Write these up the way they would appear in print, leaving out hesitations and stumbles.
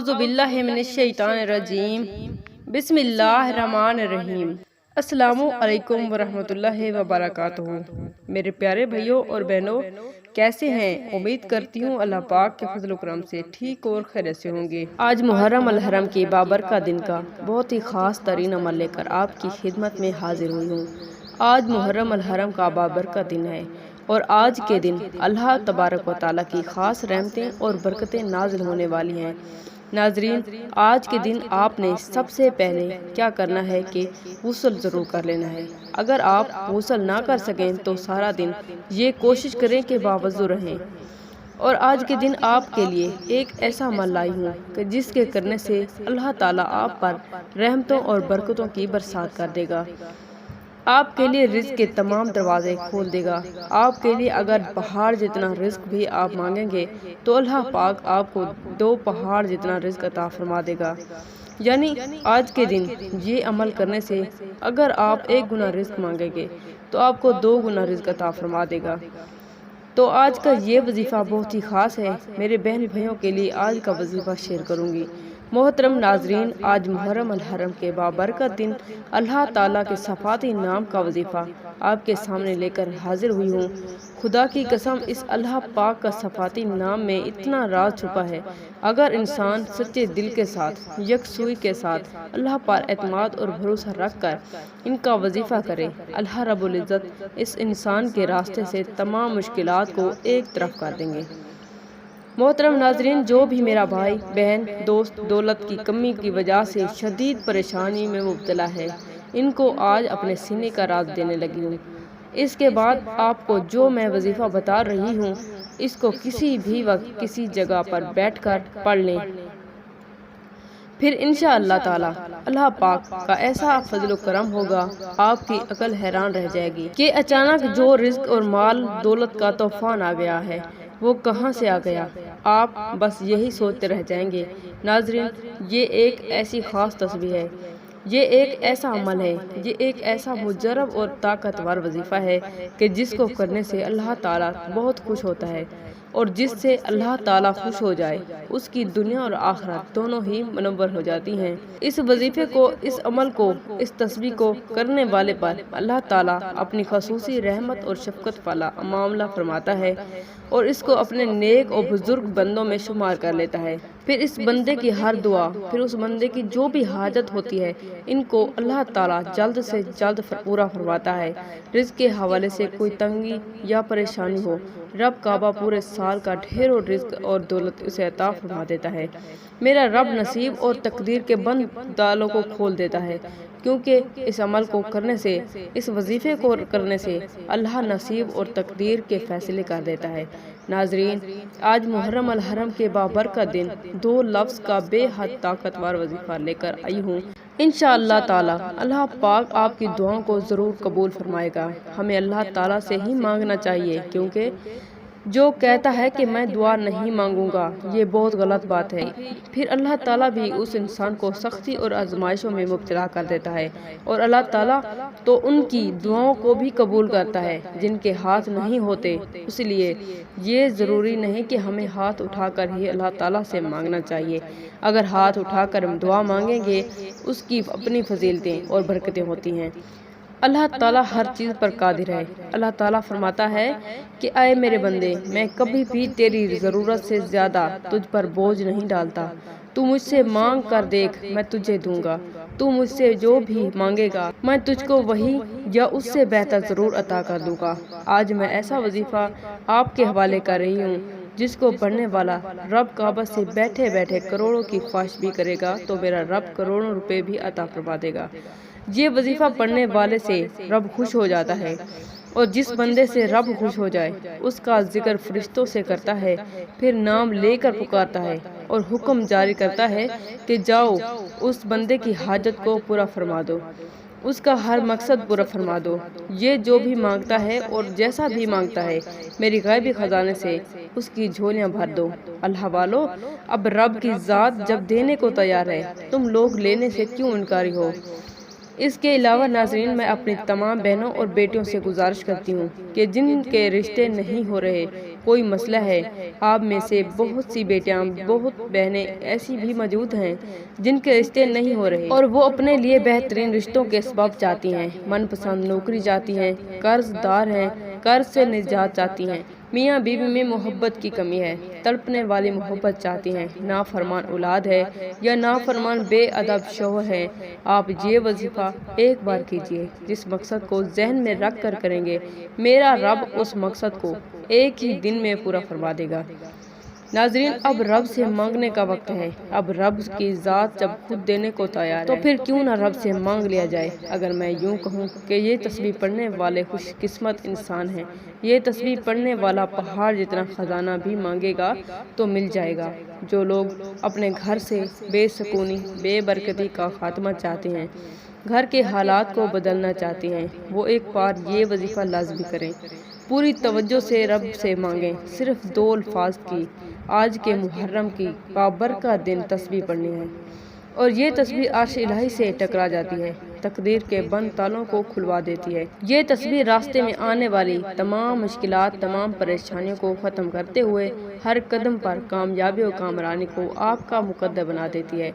اعوذ باللہ من الشیطان الرجیم بسم اللہ الرحمن الرحیم۔ السلام علیکم ورحمۃ اللہ وبرکاتہ۔ میرے پیارے بھائیوں اور بہنوں، کیسے ہیں؟ امید کرتی ہوں اللہ پاک کے فضل و کرم سے ٹھیک اور خیریت سے ہوں گے۔ آج محرم الحرم کے بابرکت دن کا بہت ہی خاص ترین عمل لے کر آپ کی خدمت میں حاضر ہوئی ہوں۔ آج محرم الحرم کا بابرکت دن ہے اور آج کے دن اللہ تبارک و تعالیٰ کی خاص رحمتیں اور برکتیں نازل ہونے والی ہیں۔ ناظرین، آج کے دن آپ نے سب سے پہلے کیا کرنا ہے کہ غسل ضرور کر لینا ہے۔ اگر آپ غسل نہ کر سکیں تو سارا دن یہ کوشش کریں کہ باوضو رہیں۔ اور آج کے دن آپ کے لیے ایک ایسا عمل لائی ہوں کہ جس کے کرنے سے اللہ تعالیٰ آپ پر رحمتوں اور برکتوں کی برسات کر دے گا۔ آپ کے لیے رزق کے تمام دروازے کھول دے گا۔ آپ کے لیے اگر پہاڑ جتنا رزق بھی آپ مانگیں گے تو اللہ پاک آپ کو 2 پہاڑ جتنا رزق عطا فرما دے گا۔ یعنی آج کے دن یہ عمل کرنے سے اگر آپ 1 گنا رزق مانگیں گے تو آپ کو 2 گنا رزق عطا فرما دے گا۔ تو آج کا یہ وظیفہ بہت ہی خاص ہے۔ میرے بہن بھائیوں کے لیے آج کا وظیفہ شیئر کروں گی۔ محترم ناظرین، آج محرم الحرم کے بابرکت دن اللہ تعالیٰ کے صفاتی نام کا وظیفہ آپ کے سامنے لے کر حاضر ہوئی ہوں۔ خدا کی قسم، اس اللہ پاک کا صفاتی نام میں اتنا راز چھپا ہے۔ اگر انسان سچے دل کے ساتھ، یکسوئی کے ساتھ اللہ پر اعتماد اور بھروسہ رکھ کر ان کا وظیفہ کرے، اللہ رب العزت اس انسان کے راستے سے تمام مشکلات کو ایک طرف کر دیں گے۔ محترم ناظرین، جو بھی میرا بھائی بہن دوست دولت کی کمی کی وجہ سے شدید پریشانی میں مبتلا ہے، ان کو آج اپنے سینے کا راز دینے لگی ہوں۔ اس کے بعد آپ کو جو میں وظیفہ بتا رہی ہوں، اس کو کسی بھی وقت کسی جگہ پر بیٹھ کر پڑھ لیں۔ پھر انشاءاللہ تعالی اللہ پاک کا ایسا فضل و کرم ہوگا، آپ کی عقل حیران رہ جائے گی کہ اچانک جو رزق اور مال دولت کا طوفان آ گیا ہے وہ کہاں سے آ گیا۔ آپ بس یہی سوچتے رہ جائیں گے۔ ناظرین، یہ ایک ایسی خاص تسبیح ہے، یہ ایک ایسا عمل ہے، یہ ایک ایسا مجرب اور طاقتور وظیفہ ہے کہ جس کو کرنے سے اللہ تعالیٰ بہت خوش ہوتا ہے، اور جس سے اللہ تعالیٰ خوش ہو جائے اس کی دنیا اور آخرت دونوں ہی منور ہو جاتی ہیں۔ اس وظیفے کو، اس عمل کو، اس تسبیح کو کرنے والے پر اللہ تعالیٰ اپنی خصوصی رحمت اور شفقت والا معاملہ فرماتا ہے اور اس کو اپنے نیک اور بزرگ بندوں میں شمار کر لیتا ہے۔ پھر اس بندے کی ہر دعا، پھر اس بندے کی جو بھی حاجت ہوتی ہے، ان کو اللہ تعالیٰ جلد سے جلد پورا فرماتا ہے۔ رزق کے حوالے سے کوئی تنگی یا پریشانی ہو، رب کعبہ پورے سال کا ڈھیروں رزق اور دولت اسے عطا فرما دیتا ہے۔ میرا رب نصیب اور تقدیر کے بند دالوں کو کھول دیتا ہے، کیونکہ اس عمل کو کرنے سے، اس وظیفے کو کرنے سے اللہ نصیب اور تقدیر کے فیصلے کر دیتا ہے۔ ناظرین، آج محرم الحرم کے بابرکت دن 2 لفظ کا بے حد طاقتور وظیفہ لے کر آئی ہوں۔ انشاءاللہ تعالی اللہ پاک آپ کی دعاؤں کو ضرور قبول فرمائے گا۔ ہمیں اللہ تعالیٰ سے ہی مانگنا چاہیے، کیونکہ جو کہتا ہے کہ میں دعا نہیں مانگوں گا، یہ بہت غلط بات ہے۔ پھر اللہ تعالیٰ بھی اس انسان کو سختی اور آزمائشوں میں مبتلا کر دیتا ہے، اور اللہ تعالیٰ تو ان کی دعاؤں کو بھی قبول کرتا ہے جن کے ہاتھ نہیں ہوتے۔ اس لیے یہ ضروری نہیں کہ ہمیں ہاتھ اٹھا کر ہی اللہ تعالیٰ سے مانگنا چاہیے۔ اگر ہاتھ اٹھا کر ہم دعا مانگیں گے، اس کی اپنی فضیلتیں اور برکتیں ہوتی ہیں۔ اللہ تعالیٰ ہر چیز پر قادر ہے۔ اللہ تعالیٰ فرماتا ہے کہ اے میرے بندے، میں کبھی بھی تیری ضرورت سے زیادہ تجھ پر بوجھ نہیں ڈالتا۔ تو مجھ سے مانگ کر دیکھ، میں تجھے دوں گا۔ تو مجھ سے جو بھی مانگے گا میں تجھ کو وہی یا اس سے بہتر ضرور عطا کر دوں گا۔ آج میں ایسا وظیفہ آپ کے حوالے کر رہی ہوں جس کو پڑھنے والا رب کعبہ سے بیٹھے بیٹھے کروڑوں کی خواہش بھی کرے گا تو میرا رب کروڑوں روپے بھی عطا فرما دے گا۔ یہ وظیفہ پڑھنے والے سے رب خوش ہو جاتا ہے، اور جس بندے سے رب خوش ہو جائے اس کا ذکر فرشتوں سے کرتا ہے، پھر نام لے کر پکارتا ہے اور حکم جاری کرتا ہے کہ جاؤ اس بندے کی حاجت کو پورا فرما دو، اس کا ہر مقصد پورا فرما دو۔ یہ جو بھی مانگتا ہے اور جیسا بھی مانگتا ہے، میری غیبی خزانے سے اس کی جھولیاں بھر دو۔ اللہ والو، اب رب کی ذات جب دینے کو تیار ہے، تم لوگ لینے سے کیوں انکاری ہو؟ اس کے علاوہ ناظرین، میں اپنی تمام بہنوں اور بیٹیوں سے گزارش کرتی ہوں کہ جن کے رشتے نہیں ہو رہے، کوئی مسئلہ ہے، آپ میں سے بہت سی بیٹیاں، بہت بہنیں ایسی بھی موجود ہیں جن کے رشتے نہیں ہو رہے اور وہ اپنے لیے بہترین رشتوں کے اسباب چاہتی ہیں، من پسند نوکری چاہتی ہیں، قرض دار ہیں، قرض سے نجات چاہتی ہیں، میاں بیوی میں محبت کی کمی ہے، تڑپنے والی محبت چاہتی ہیں، نافرمان اولاد ہے یا نافرمان بے ادب شوہر ہے۔ آپ یہ وظیفہ ایک بار کیجئے، جس مقصد کو ذہن میں رکھ کر کریں گے، میرا رب اس مقصد کو ایک ہی دن میں پورا فرما دے گا۔ ناظرین، اب رب سے مانگنے کا وقت ہے۔ اب رب کی ذات جب خود دینے کو تیار ہے تو پھر کیوں نہ رب سے مانگ لیا جائے۔ اگر میں یوں کہوں کہ یہ تسبیح پڑھنے والے خوش قسمت انسان ہیں، یہ تسبیح پڑھنے والا پہاڑ جتنا خزانہ بھی مانگے گا تو مل جائے گا۔ جو لوگ اپنے گھر سے بے سکونی، بے برکتی کا خاتمہ چاہتے ہیں، گھر کے حالات کو بدلنا چاہتے ہیں، وہ ایک بار یہ وظیفہ لازمی کریں، پوری توجہ سے رب سے مانگیں۔ صرف 2 الفاظ کی آج کے محرم کی بابرکت دن تسبیح پڑھنی ہے اور یہ تسبیح عرش الہی سے ٹکرا جاتی ہے، تقدیر کے بند تالوں کو کھلوا دیتی ہے۔ یہ تسبیح راستے میں آنے والی تمام مشکلات، تمام پریشانیوں کو ختم کرتے ہوئے ہر قدم پر کامیابی و کامرانی کو آپ کا مقدر بنا دیتی ہے۔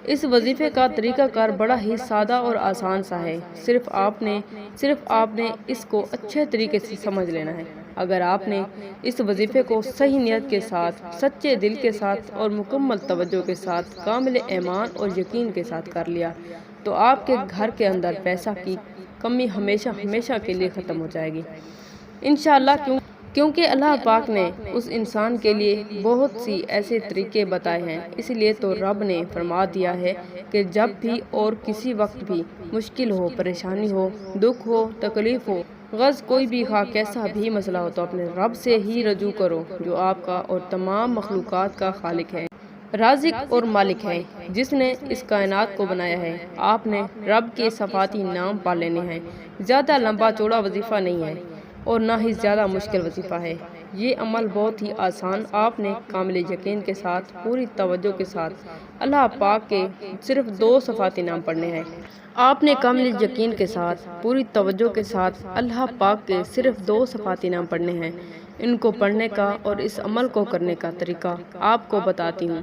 اس وظیفے کا طریقہ کار بڑا ہی سادہ اور آسان سا ہے، صرف آپ نے اس کو اچھے طریقے سے سمجھ لینا ہے۔ اگر آپ نے اس وظیفے کو صحیح نیت کے ساتھ، سچے دل کے ساتھ اور مکمل توجہ کے ساتھ، کامل ایمان اور یقین کے ساتھ کر لیا تو آپ کے گھر کے اندر پیسہ کی کمی ہمیشہ کے لیے ختم ہو جائے گی انشاءاللہ، کیونکہ اللہ پاک نے اس انسان کے لیے بہت سی ایسے طریقے بتائے ہیں۔ اس لیے تو رب نے فرما دیا ہے کہ جب بھی اور کسی وقت بھی مشکل ہو، پریشانی ہو، دکھ ہو، تکلیف ہو، غرض کوئی بھی کیسا بھی مسئلہ ہو تو اپنے رب سے ہی رجوع کرو، جو آپ کا اور تمام مخلوقات کا خالق ہے، رازق اور مالک ہے، جس نے اس کائنات کو بنایا ہے۔ آپ نے رب کے صفاتی نام پا لینے ہیں۔ زیادہ لمبا چوڑا وظیفہ نہیں ہے اور نہ ہی زیادہ مشکل وظیفہ ہے۔ یہ عمل بہت ہی آسان، آپ نے کامل یقین کے ساتھ، پوری توجہ کے ساتھ اللہ پاک کے صرف 2 صفاتی نام پڑھنے ہیں۔ آپ نے کامل یقین کے ساتھ، پوری توجہ کے ساتھ اللہ پاک کے صرف 2 صفاتی نام پڑھنے ہیں۔ ان کو پڑھنے کا اور اس عمل کو کرنے کا طریقہ آپ کو بتاتی ہوں۔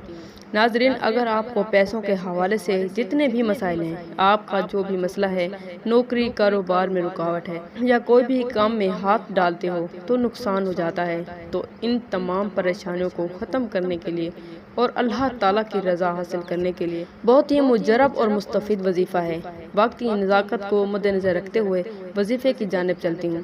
ناظرین، اگر آپ کو پیسوں کے حوالے سے جتنے بھی مسائل ہیں، آپ کا جو بھی مسئلہ ہے، نوکری، کاروبار میں رکاوٹ ہے یا کوئی بھی کام میں ہاتھ ڈالتے ہو تو نقصان ہو جاتا ہے، تو ان تمام پریشانیوں کو ختم کرنے کے لیے اور اللہ تعالیٰ کی رضا حاصل کرنے کے لیے بہت ہی مجرب اور مستفید وظیفہ ہے۔ وقت کی نزاکت کو مد نظر رکھتے ہوئے وظیفے کی جانب چلتی ہوں۔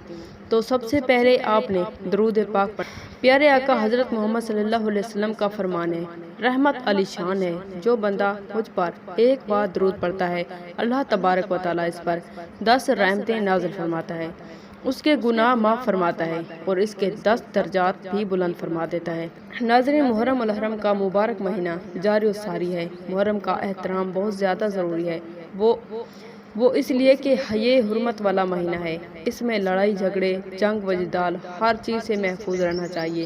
تو سب سے پہلے آپ نے درود پاک پڑھنا۔ پیارے آقا حضرت محمد صلی اللہ علیہ وسلم کا فرمان ہے، رحمت علی شان ہے، جو بندہ مجھ پر ایک بار درود پڑھتا ہے، اللہ تبارک و تعالیٰ اس پر 10 رحمتیں نازل فرماتا ہے، اس کے گناہ معاف فرماتا ہے اور اس کے 10 درجات بھی بلند فرما دیتا ہے۔ ناظرین، محرم الحرم کا مبارک مہینہ جاری و ساری ہے۔ محرم کا احترام بہت زیادہ ضروری ہے، وہ اس لیے کہ یہ حرمت والا مہینہ ہے۔ اس میں لڑائی جھگڑے، جنگ و جدال، ہر چیز سے محفوظ رہنا چاہیے،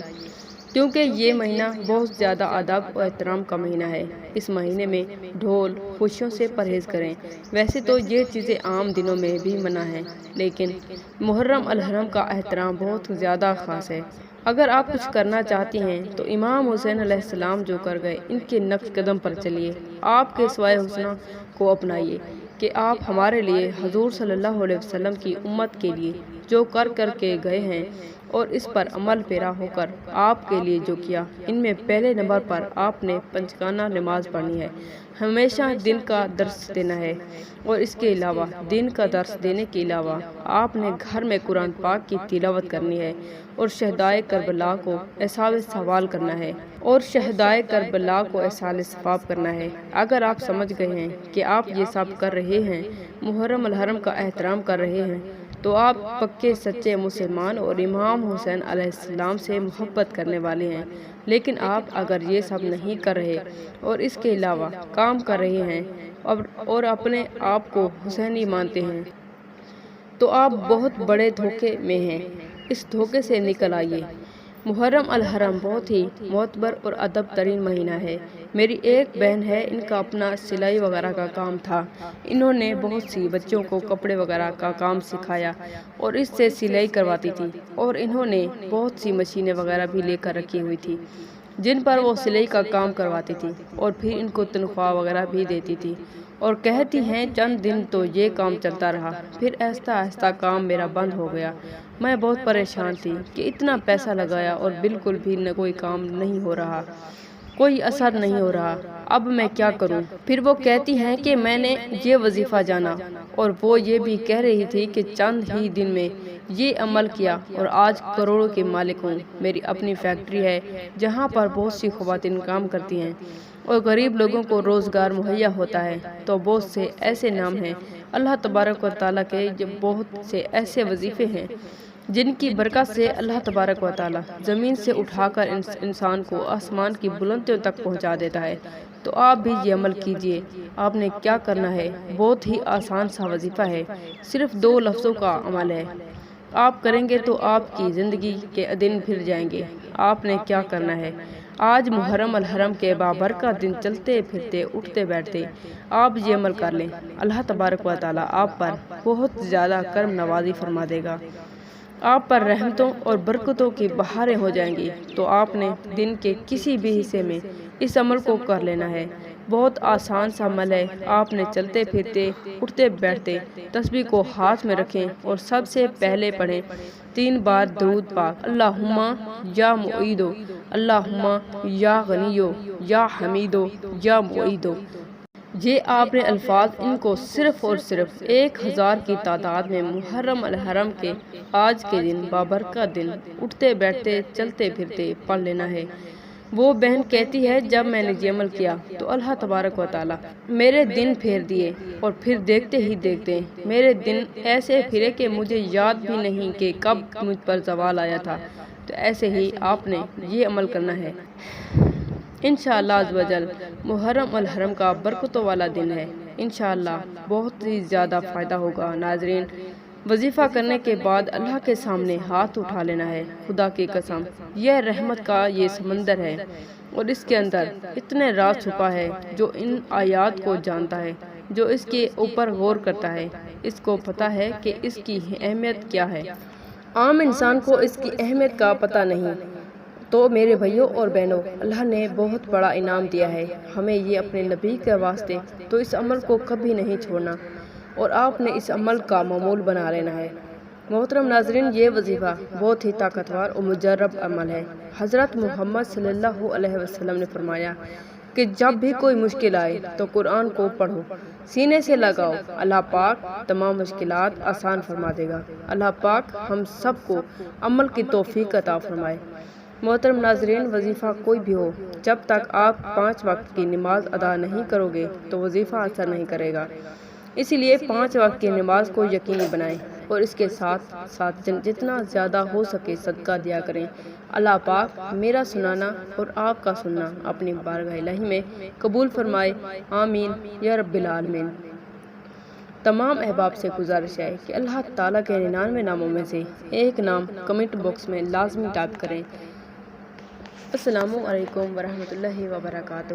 کیونکہ یہ مہینہ بہت زیادہ ادب و احترام کا مہینہ ہے۔ اس مہینے میں ڈھول خوشیوں سے پرہیز کریں۔ ویسے تو یہ چیزیں عام دنوں میں بھی منع ہیں، لیکن محرم الحرم کا احترام بہت زیادہ خاص ہے۔ اگر آپ کچھ کرنا چاہتی ہیں تو امام حسین علیہ السلام جو کر گئے، ان کے نقش قدم پر چلیے، آپ کے سوائے حسنہ کو اپنائیے کہ آپ ہمارے لیے حضور صلی اللہ علیہ وسلم کی امت کے لیے جو کر کے گئے ہیں اور اس پر عمل پیرا ہو کر آپ کے لیے جو کیا، ان میں پہلے نمبر پر آپ نے پنجگانہ نماز پڑھنی ہے، ہمیشہ دن کا درس دینا ہے، اور اس کے علاوہ دن کا درس دینے کے علاوہ آپ نے گھر میں قرآن پاک کی تلاوت کرنی ہے اور شہدائے کربلا کو ایصال ثواب کرنا ہے۔ اگر آپ سمجھ گئے ہیں کہ آپ یہ سب کر رہے ہیں، محرم الحرم کا احترام کر رہے ہیں، تو آپ پکے سچے مسلمان اور امام حسین علیہ السلام سے محبت کرنے والے ہیں۔ لیکن آپ اگر یہ سب نہیں کر رہے اور اس کے علاوہ کام کر رہے ہیں اور اپنے آپ کو حسینی مانتے ہیں تو آپ بہت بڑے دھوکے میں ہیں۔ اس دھوکے سے نکل آئیے۔ محرم الحرم بہت ہی معتبر اور ادب ترین مہینہ ہے۔ میری ایک بہن ہے، ان کا اپنا سلائی وغیرہ کا کام تھا۔ انہوں نے بہت سی بچوں کو کپڑے وغیرہ کا کام سکھایا اور اس سے سلائی کرواتی تھی، اور انہوں نے بہت سی مشینیں وغیرہ بھی لے کر رکھی ہوئی تھی جن پر وہ سلائی کا کام کرواتی تھی، اور پھر ان کو تنخواہ وغیرہ بھی دیتی تھی، اور کہتی ہیں چند دن تو یہ کام چلتا رہا، پھر آہستہ آہستہ کام میرا بند ہو گیا۔ میں بہت پریشان تھی کہ اتنا پیسہ لگایا اور بالکل بھی کوئی کام نہیں ہو رہا، کوئی اثر نہیں ہو رہا، اب میں کیا کروں؟ پھر وہ کہتی ہیں کہ میں نے یہ وظیفہ جانا، اور وہ یہ بھی کہہ رہی تھی کہ چند ہی دن میں یہ عمل کیا اور آج کروڑوں کے مالک ہوں۔ میری اپنی فیکٹری ہے جہاں پر بہت سی خواتین کام کرتی ہیں اور غریب لوگوں کو روزگار مہیا ہوتا ہے۔ تو بہت سے ایسے نام ہیں اللہ تبارک و تعالیٰ کے، بہت سے ایسے وظیفے ہیں جن کی برکت سے اللہ تبارک و تعالیٰ زمین سے اٹھا کر انسان کو آسمان کی بلندیوں تک پہنچا دیتا ہے۔ تو آپ بھی یہ عمل کیجئے۔ آپ نے کیا کرنا ہے؟ بہت ہی آسان سا وظیفہ ہے، صرف 2 لفظوں کا عمل ہے۔ آپ کریں گے تو آپ کی زندگی کے دن پھر جائیں گے۔ آپ نے کیا کرنا ہے؟ آج محرم الحرم کے بابرکت دن چلتے پھرتے اٹھتے بیٹھتے آپ یہ عمل کر لیں، اللہ تبارک و تعالیٰ آپ پر بہت زیادہ کرم نوازی فرما دے گا، آپ پر رحمتوں اور برکتوں کی بہاریں ہو جائیں گی۔ تو آپ نے دن کے کسی بھی حصے میں اس عمل کو کر لینا ہے۔ بہت آسان سا عمل ہے۔ آپ نے چلتے پھرتے اٹھتے بیٹھتے تسبیح کو ہاتھ میں رکھیں اور سب سے پہلے پڑھیں 3 بار درود پاک، اللہم یا معیدو، اللہم یا غنیو یا حمیدو یا معیدو۔ یہ آپ نے الفاظ ان کو صرف اور صرف 1000 کی تعداد میں محرم الحرم کے آج کے دن بابرکت دن اٹھتے بیٹھتے چلتے پھرتے پڑھ لینا ہے۔ وہ بہن کہتی ہے جب میں نے یہ عمل کیا تو اللہ تبارک و تعالیٰ میرے دن پھیر دیے، اور پھر دیکھتے ہی دیکھتے میرے دن ایسے پھرے کہ مجھے یاد بھی نہیں کہ کب مجھ پر زوال آیا تھا۔ تو ایسے ہی آپ نے یہ عمل کرنا ہے۔ انشاءاللہ عز و جل محرم الحرم کا برکتوں والا دن ہے، انشاءاللہ بہت ہی زیادہ فائدہ ہوگا۔ ناظرین، وظیفہ کرنے کے بعد اللہ کے سامنے ہاتھ اٹھا لینا ہے۔ خدا کی قسم، یہ رحمت کا یہ سمندر ہے اور اس کے اندر اتنے راز چھپا ہے۔ جو ان آیات کو جانتا ہے، جو اس کے اوپر غور کرتا ہے، اس کو پتہ ہے کہ اس کی اہمیت کیا ہے۔ عام انسان کو اس کی اہمیت کا پتہ نہیں۔ تو میرے بھائیوں اور بہنوں، اللہ نے بہت بڑا انعام دیا ہے ہمیں یہ اپنے نبی کے واسطے، تو اس عمل کو کبھی نہیں چھوڑنا، اور آپ نے اس عمل کا معمول بنا لینا ہے۔ محترم ناظرین، یہ وظیفہ بہت ہی طاقتور اور مجرب عمل ہے۔ حضرت محمد صلی اللہ علیہ وسلم نے فرمایا کہ جب بھی کوئی مشکل آئے تو قرآن کو پڑھو، سینے سے لگاؤ، اللہ پاک تمام مشکلات آسان فرما دے گا۔ اللہ پاک ہم سب کو عمل کی توفیق عطا فرمائے۔ محترم ناظرین، وظیفہ کوئی بھی ہو، جب تک آپ 5 وقت کی نماز ادا نہیں کرو گے تو وظیفہ اثر نہیں کرے گا۔ اسی لیے 5 وقت کی نماز کو یقینی بنائیں، اور اس کے ساتھ ساتھ جتنا زیادہ ہو سکے صدقہ دیا کریں۔ اللہ پاک میرا سنانا اور آپ کا سننا اپنی بارگاہ الہی میں قبول فرمائے، آمین یا رب العالمین۔ تمام احباب سے گزارش ہے کہ اللہ تعالیٰ کے 99 ناموں میں سے ایک نام کمنٹ باکس میں لازمی ٹائپ کریں۔ السلام علیکم ورحمۃ اللہ وبرکاتہ۔